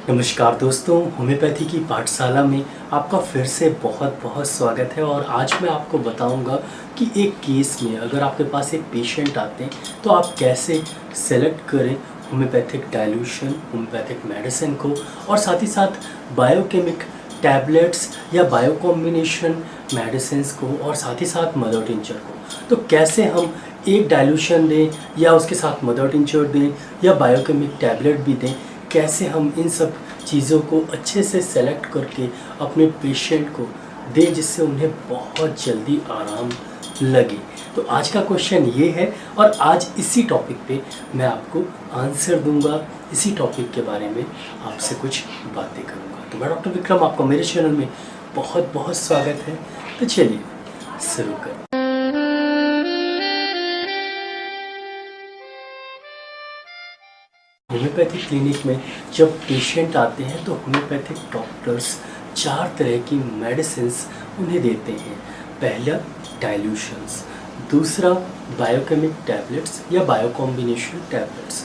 नमस्कार दोस्तों, होम्योपैथी की पाठशाला में आपका फिर से बहुत बहुत स्वागत है। और आज मैं आपको बताऊंगा कि एक केस में अगर आपके पास एक पेशेंट आते हैं तो आप कैसे सेलेक्ट करें होम्योपैथिक डाइल्यूशन, होम्योपैथिक मेडिसिन को, और साथ ही साथ बायोकेमिक टैबलेट्स या बायो कॉम्बिनेशन मेडिसिन को, और साथ ही साथ मदर टिंचर को। तो कैसे हम एक डाइल्यूशन दें या उसके साथ मदर टिंचर दें या बायोकेमिक टैबलेट भी दें, कैसे हम इन सब चीज़ों को अच्छे से सेलेक्ट करके अपने पेशेंट को दें जिससे उन्हें बहुत जल्दी आराम लगे। तो आज का क्वेश्चन ये है और आज इसी टॉपिक पे मैं आपको आंसर दूंगा। इसी टॉपिक के बारे में आपसे कुछ बातें करूंगा। तो मैं डॉक्टर विक्रम, आपका मेरे चैनल में बहुत बहुत स्वागत है। तो चलिए शुरू करें। होम्योपैथिक क्लिनिक में जब पेशेंट आते हैं तो होम्योपैथिक डॉक्टर्स 4 तरह की मेडिसिन्स उन्हें देते हैं। पहला डाइल्यूशंस, दूसरा बायोकेमिक टैबलेट्स या बायो कॉम्बिनेशन टैबलेट्स,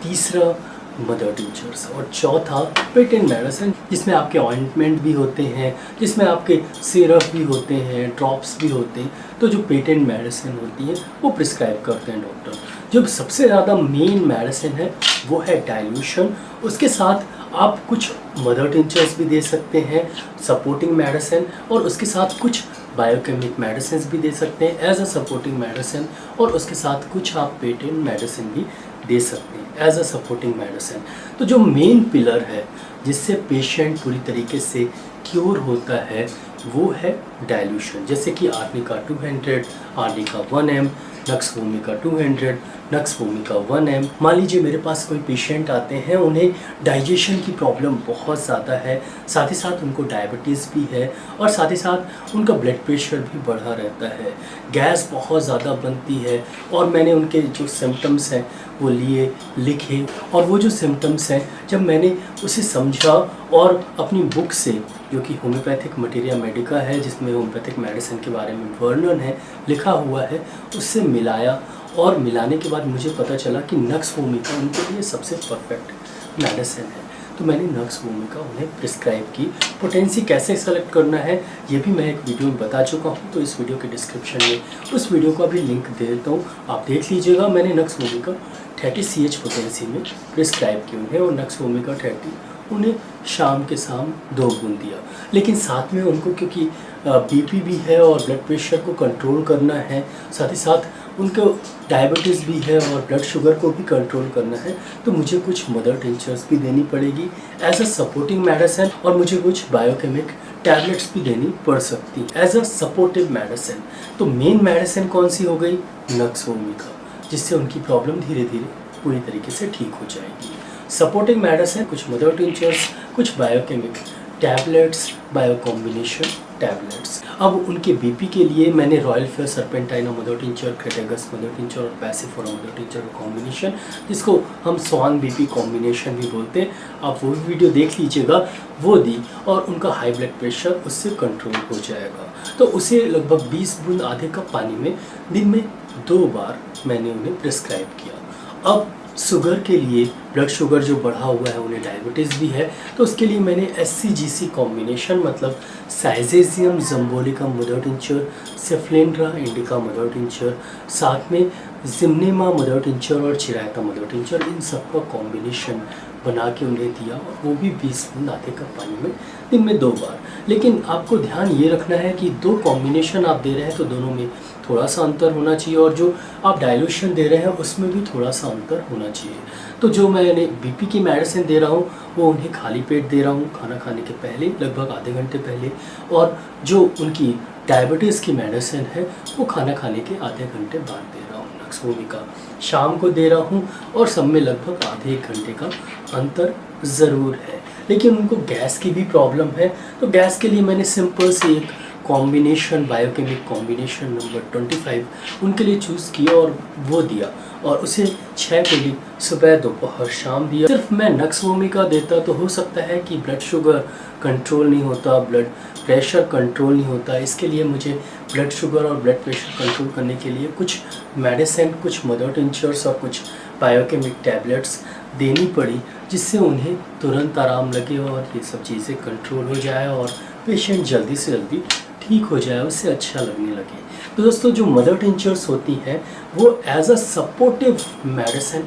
तीसरा मदर टिंचर्स, और चौथा पेटेंट मेडिसिन जिसमें आपके ऑइंटमेंट भी होते हैं, जिसमें आपके सिरप भी होते हैं, ड्रॉप्स भी होते हैं। तो जो पेटेंट मेडिसिन होती है वो प्रिस्क्राइब करते हैं डॉक्टर। जो सबसे ज़्यादा मेन मेडिसिन है वो है डाइल्यूशन। उसके साथ आप कुछ मदर टिंचर्स भी दे सकते हैं, सपोर्टिंग मेडिसिन, और उसके साथ कुछ बायोकेमिक मेडिसिन भी दे सकते हैं एज अ सपोर्टिंग मेडिसिन, और उसके साथ कुछ आप पेटेंट मेडिसिन भी दे सकते हैं एज अ सपोर्टिंग मेडिसिन। तो जो मेन पिलर है जिससे पेशेंट पूरी तरीके से क्योर होता है वो है डाइल्यूशन। जैसे कि arnica 200, arnica 1 ml, nux vomica 200, nux vomica 1 ml। मान लीजिए मेरे पास कोई पेशेंट आते हैं, उन्हें डाइजेशन की प्रॉब्लम बहुत ज़्यादा है, साथ ही साथ उनको डायबिटीज़ भी है, और साथ ही साथ उनका ब्लड प्रेशर भी बढ़ा रहता है, गैस बहुत ज़्यादा बनती है। और मैंने उनके जो सिम्टम्स हैं वो लिए, लिखे, और वो जो सिम्टम्स हैं जब मैंने उसे समझा और अपनी बुक से, जो कि होम्योपैथिक मटेरिया मेडिका है जिसमें होम्योपैथिक मेडिसिन के बारे में वर्णन है लिखा हुआ है, उससे मिलाया, और मिलाने के बाद मुझे पता चला कि नक्स वोमिका उनके लिए सबसे परफेक्ट मेडिसिन है। तो मैंने नक्स वोमिका उन्हें प्रिस्क्राइब की। पोटेंसी कैसे सेलेक्ट करना है ये भी मैं एक वीडियो में बता चुका हूँ, तो इस वीडियो के डिस्क्रिप्शन में उस वीडियो का भी लिंक दे देता हूँ, आप देख लीजिएगा। मैंने नक्स वोमिका 30 CH पोटेंसी में प्रिस्क्राइब की उन्हें, और नक्स वोमिका 30 उन्हें शाम के शाम 2 बूंद दिया। लेकिन साथ में उनको क्योंकि बीपी भी है और ब्लड प्रेशर को कंट्रोल करना है, साथ ही साथ उनको डायबिटीज़ भी है और ब्लड शुगर को भी कंट्रोल करना है, तो मुझे कुछ मदर टिंचर्स भी देनी पड़ेगी एज अ सपोर्टिंग मेडिसिन, और मुझे कुछ बायोकेमिक टैबलेट्स भी देनी पड़ सकती एज अ सपोर्टिव मेडिसिन। तो मेन मेडिसिन कौन सी हो गई? नक्स वोमिका, जिससे उनकी प्रॉब्लम धीरे धीरे पूरी तरीके से ठीक हो जाएगी। सपोर्टिंग मेडिसिन कुछ मदर टिंचर्स, कुछ biochemic tablets, bio combination tablets. अब उनके बीपी के लिए मैंने royal fair सर्पेंटाइना mother tincture, Crataegus mother tincture और पैसिफोरा मदर टिंचर का कॉम्बिनेशन, जिसको हम स्वान बीपी कॉम्बिनेशन भी बोलते हैं, आप वो भी वीडियो देख लीजिएगा, वो दी, और उनका हाई ब्लड प्रेशर उससे कंट्रोल हो जाएगा। तो उसे लगभग 20 बूंद आधे कप पानी में दिन में 2 बार मैंने उन्हें प्रिस्क्राइब किया। अब शुगर के लिए, ब्लड शुगर जो बढ़ा हुआ है, उन्हें डायबिटीज़ भी है, तो उसके लिए मैंने SCGC कॉम्बिनेशन, मतलब syzygium jambolanum mother tincture, cephalandra indica mother tincture, साथ में जिम्नेमा मदर टिंचर और चिरायता मदर टिंचर, इन सब का कॉम्बिनेशन बना के उन्हें दिया, और वो भी 20 बूंद आधे कप पानी में दिन में 2 बार। लेकिन आपको ध्यान ये रखना है कि 2 कॉम्बिनेशन आप दे रहे हैं तो दोनों में थोड़ा सा अंतर होना चाहिए, और जो आप डाइल्यूशन दे रहे हैं उसमें भी थोड़ा सा अंतर होना चाहिए। तो जो मैंने बीपी की मेडिसिन दे रहा हूँ वो उन्हें खाली पेट दे रहा हूँ, खाना खाने के पहले, लगभग आधे घंटे पहले, और जो उनकी डायबिटीज़ की मेडिसिन है वो खाना खाने के आधे घंटे बाद दे रहा हूँ। नक्स वोमिका शाम को दे रहा हूँ, और सब में लगभग आधे 1 घंटे का अंतर ज़रूर है। लेकिन उनको गैस की भी प्रॉब्लम है, तो गैस के लिए मैंने सिंपल से एक कॉम्बिनेशन, बायोकेमिक कॉम्बिनेशन नंबर 25 उनके लिए चूज़ किया और वो दिया, और उसे 6 गोली सुबह, दोपहर, शाम दिया। सिर्फ मैं नक्स वोमिका देता तो हो सकता है कि ब्लड शुगर कंट्रोल नहीं होता, ब्लड प्रेशर कंट्रोल नहीं होता। इसके लिए मुझे ब्लड शुगर और ब्लड प्रेशर कंट्रोल करने के लिए कुछ मेडिसिन, कुछ मदर टिंचर्स और कुछ बायोकेमिक टैबलेट्स देनी पड़ी, जिससे उन्हें तुरंत आराम लगे और ये सब चीज़ें कंट्रोल हो जाए और पेशेंट जल्दी से जल्दी ठीक हो जाए, उससे अच्छा लगने लगे। तो दोस्तों जो मदर टिंचर्स होती हैं वो एज अ सपोर्टिव मेडिसिन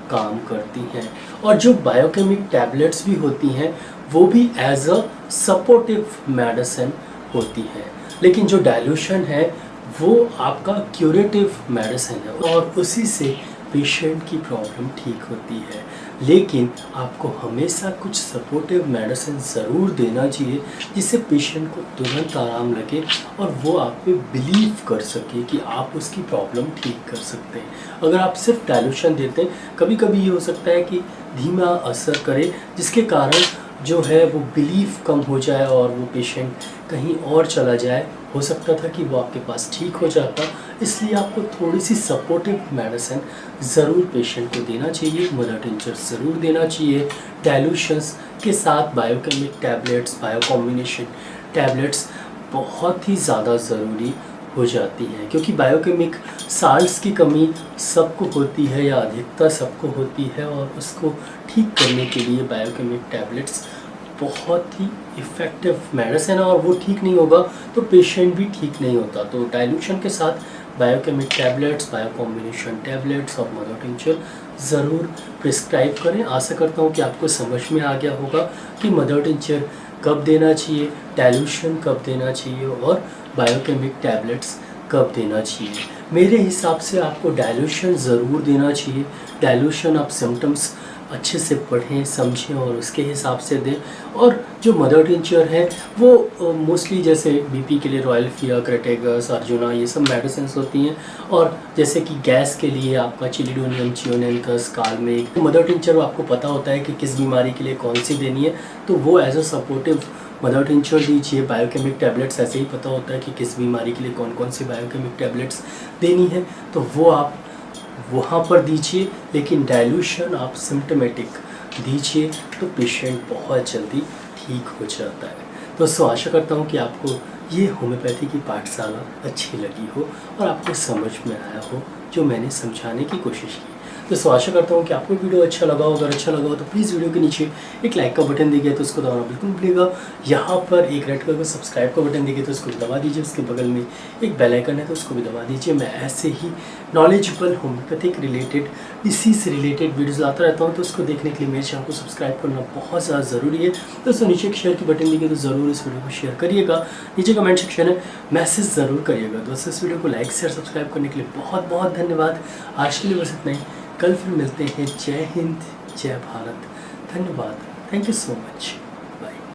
काम करती हैं, और जो बायोकेमिक टैबलेट्स भी होती हैं वो भी एज अ सपोर्टिव मेडिसिन होती हैं। लेकिन जो डाइल्यूशन है वो आपका क्यूरेटिव मेडिसिन है और उसी से पेशेंट की प्रॉब्लम ठीक होती है। लेकिन आपको हमेशा कुछ सपोर्टिव मेडिसिन ज़रूर देना चाहिए जिससे पेशेंट को तुरंत आराम लगे और वो आप पे बिलीव कर सके कि आप उसकी प्रॉब्लम ठीक कर सकते हैं। अगर आप सिर्फ डाइल्यूशन देते हैं, कभी कभी ये हो सकता है कि धीमा असर करे, जिसके कारण जो है वो बिलीफ कम हो जाए और वो पेशेंट कहीं और चला जाए। हो सकता था कि वो आपके पास ठीक हो जाता, इसलिए आपको थोड़ी सी सपोर्टिव मेडिसिन ज़रूर पेशेंट को देना चाहिए, मदर टिंचर ज़रूर देना चाहिए। डाइल्यूशंस के साथ biochemic tablets, bio combination tablets बहुत ही ज़्यादा ज़रूरी हो जाती हैं, क्योंकि बायोकेमिक साल्ट्स की कमी सबको होती है या अधिकता सबको होती है, और उसको ठीक करने के लिए बायोकेमिक टैबलेट्स बहुत ही इफ़ेक्टिव मेडिसिन है, और वो ठीक नहीं होगा तो पेशेंट भी ठीक नहीं होता। तो डाइल्यूशन के साथ biochemic tablets, bio combination tablets और मदर टिंचर ज़रूर प्रिस्क्राइब करें। आशा करता हूँ कि आपको समझ में आ गया होगा कि मदर टिंचर कब देना चाहिए, डाइल्यूशन कब देना चाहिए और बायोकेमिक टैबलेट्स कब देना चाहिए। मेरे हिसाब से आपको डाइल्यूशन ज़रूर देना चाहिए। डाइल्यूशन आप सिम्टम्स अच्छे से पढ़ें, समझें और उसके हिसाब से दें। और जो मदर टिंचर है वो मोस्टली जैसे बीपी के लिए रॉयल फिया, क्रेटेगस, अर्जुना, ये सब मेडिसिन होती हैं, और जैसे कि गैस के लिए आपका चिलिडोनियम, चियोनेंथस, कालमेक। मदर टिंचर आपको पता होता है कि किस बीमारी के लिए कौन सी देनी है, तो वो as a supportive mother tincture दीजिए। बायोकेमिक टैबलेट्स ऐसे ही पता होता है कि किस बीमारी के लिए कौन कौन सी बायोकेमिक टैबलेट्स देनी है, तो वो आप वहाँ पर दीजिए। लेकिन डाइल्यूशन आप सिम्टमेटिक दीजिए तो पेशेंट बहुत जल्दी ठीक हो जाता है। दोस्तों आशा करता हूँ कि आपको ये होम्योपैथी की पाठशाला अच्छी लगी हो और आपको समझ में आया हो जो मैंने समझाने की कोशिश की। दोस्तों आशा करता हूँ कि आपको वीडियो अच्छा लगा हो। अगर अच्छा लगा हो तो प्लीज़ वीडियो के नीचे एक लाइक का बटन दिए तो उसको दबाना बिल्कुल भूलिएगा। यहाँ पर एक रेड कलर का सब्सक्राइब का बटन दिए तो उसको भी दबा दीजिए। उसके बगल में एक बेल आइकन है तो उसको भी दबा दीजिए। मैं ऐसे ही knowledgeable homeopathic related, disease related videos लाता रहता हूँ, तो उसको देखने के लिए मेरे चैनल को सब्सक्राइब करना बहुत ज़्यादा ज़रूरी है। दोस्तों नीचे एक शेयर की बटन दिए तो ज़रूर इस वीडियो को शेयर करिएगा। नीचे कमेंट सेक्शन है, मैसेज ज़रूर करिएगा। दोस्तों इस वीडियो को लाइक शेयर सब्सक्राइब करने के लिए बहुत बहुत धन्यवाद। आज के लिए बस इतना ही, कल फिर मिलते हैं। जय हिंद, जय भारत, धन्यवाद, थैंक यू सो मच।